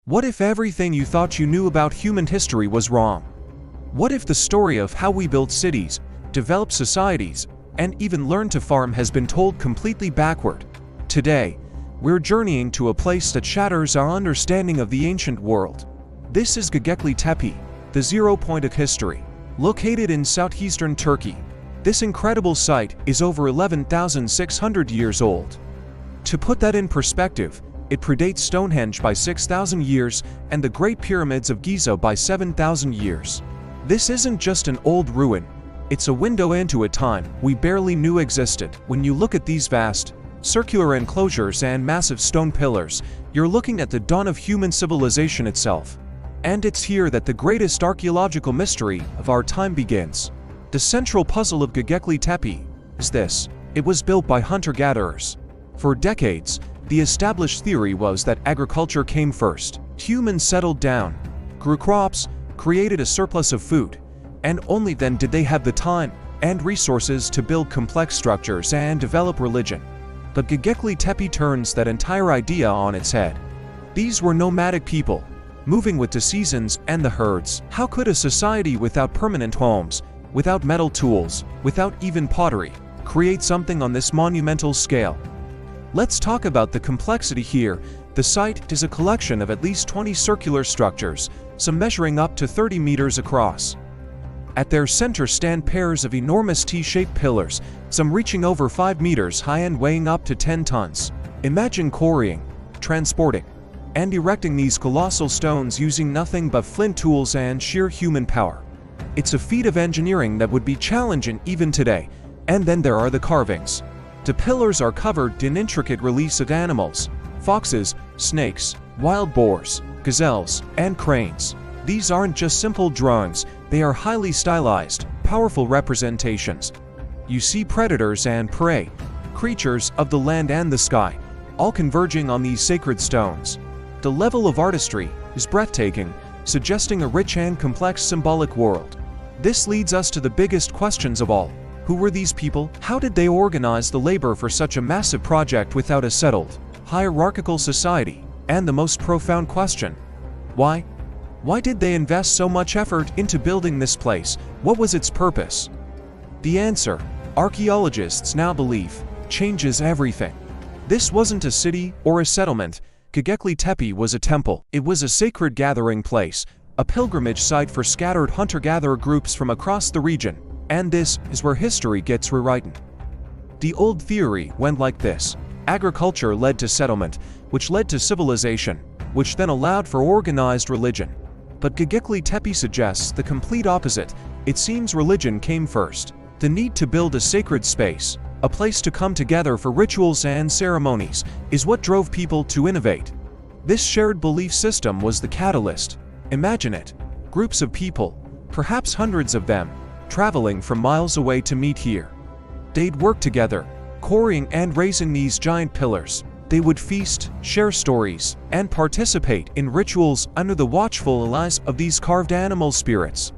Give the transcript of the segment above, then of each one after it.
What if everything you thought you knew about human history was wrong? What if the story of how we built cities, developed societies, and even learned to farm has been told completely backward? Today, we're journeying to a place that shatters our understanding of the ancient world. This is Gobekli Tepe, the zero point of history. Located in southeastern Turkey, this incredible site is over 11,600 years old. To put that in perspective, it predates Stonehenge by 6,000 years and the Great Pyramids of Giza by 7,000 years. This isn't just an old ruin, it's a window into a time we barely knew existed. When you look at these vast, circular enclosures and massive stone pillars, you're looking at the dawn of human civilization itself. And it's here that the greatest archaeological mystery of our time begins. The central puzzle of Gobekli Tepe is this: it was built by hunter-gatherers. For decades, the established theory was that agriculture came first. Humans settled down, grew crops, created a surplus of food, and only then did they have the time and resources to build complex structures and develop religion. But Gobekli Tepe turns that entire idea on its head. These were nomadic people, moving with the seasons and the herds. How could a society without permanent homes, without metal tools, without even pottery, create something on this monumental scale? Let's talk about the complexity here. The site is a collection of at least 20 circular structures, some measuring up to 30 meters across. At their center stand pairs of enormous T-shaped pillars, some reaching over 5 meters high and weighing up to 10 tons. Imagine quarrying, transporting, and erecting these colossal stones using nothing but flint tools and sheer human power. It's a feat of engineering that would be challenging even today. And then there are the carvings. The pillars are covered in intricate reliefs of animals: foxes, snakes, wild boars, gazelles, and cranes. These aren't just simple drawings, they are highly stylized, powerful representations. You see predators and prey, creatures of the land and the sky, all converging on these sacred stones. The level of artistry is breathtaking, suggesting a rich and complex symbolic world. This leads us to the biggest questions of all. Who were these people? How did they organize the labor for such a massive project without a settled, hierarchical society? And the most profound question: why? Why did they invest so much effort into building this place? What was its purpose? The answer, archaeologists now believe, changes everything. This wasn't a city or a settlement. Gobekli Tepe was a temple. It was a sacred gathering place, a pilgrimage site for scattered hunter-gatherer groups from across the region. And this is where history gets rewritten. The old theory went like this: agriculture led to settlement, which led to civilization, which then allowed for organized religion. But Gobekli Tepe suggests the complete opposite. It seems religion came first. The need to build a sacred space, a place to come together for rituals and ceremonies, is what drove people to innovate. This shared belief system was the catalyst. Imagine it: groups of people, perhaps hundreds of them, traveling from miles away to meet here. They'd work together, quarrying and raising these giant pillars. They would feast, share stories, and participate in rituals under the watchful eyes of these carved animal spirits.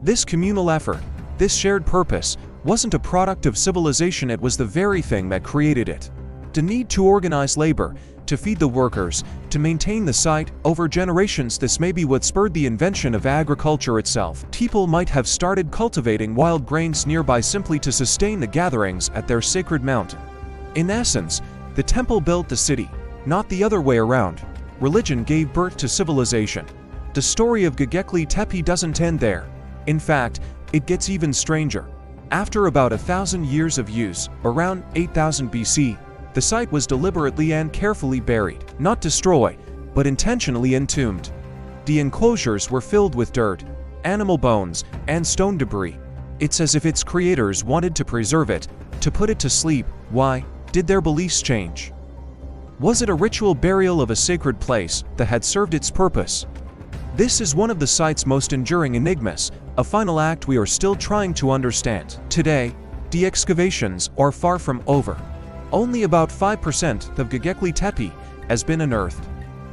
This communal effort, this shared purpose, wasn't a product of civilization, it was the very thing that created it. The need to organize labor, to feed the workers, to maintain the site over generations. This may be what spurred the invention of agriculture itself. People might have started cultivating wild grains nearby simply to sustain the gatherings at their sacred mountain. In essence, the temple built the city, not the other way around. Religion gave birth to civilization. The story of Gobekli Tepe doesn't end there. In fact, it gets even stranger. After about 1,000 years of use, around 8,000 BC, the site was deliberately and carefully buried, not destroyed, but intentionally entombed. The enclosures were filled with dirt, animal bones, and stone debris. It's as if its creators wanted to preserve it, to put it to sleep. Why? Did their beliefs change? Was it a ritual burial of a sacred place that had served its purpose? This is one of the site's most enduring enigmas, a final act we are still trying to understand. Today, the excavations are far from over. Only about 5% of Gobekli Tepe has been unearthed.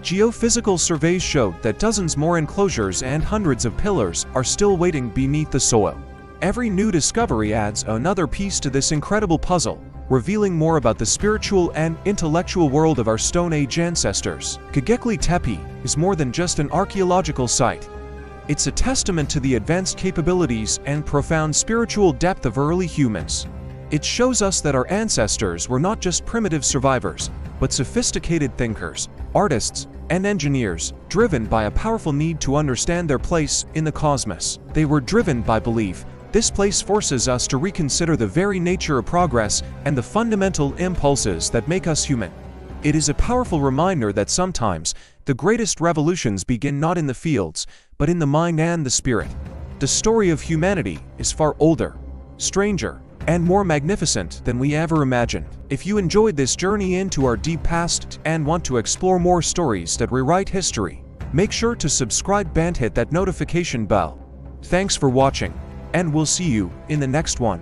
Geophysical surveys showed that dozens more enclosures and hundreds of pillars are still waiting beneath the soil. Every new discovery adds another piece to this incredible puzzle, revealing more about the spiritual and intellectual world of our Stone Age ancestors. Gobekli Tepe is more than just an archaeological site. It's a testament to the advanced capabilities and profound spiritual depth of early humans. It shows us that our ancestors were not just primitive survivors, but sophisticated thinkers, artists, and engineers, driven by a powerful need to understand their place in the cosmos. They were driven by belief. This place forces us to reconsider the very nature of progress and the fundamental impulses that make us human. It is a powerful reminder that sometimes the greatest revolutions begin not in the fields, but in the mind and the spirit. The story of humanity is far older, stranger, and more magnificent than we ever imagined. If you enjoyed this journey into our deep past and want to explore more stories that rewrite history, make sure to subscribe and hit that notification bell. Thanks for watching, and we'll see you in the next one.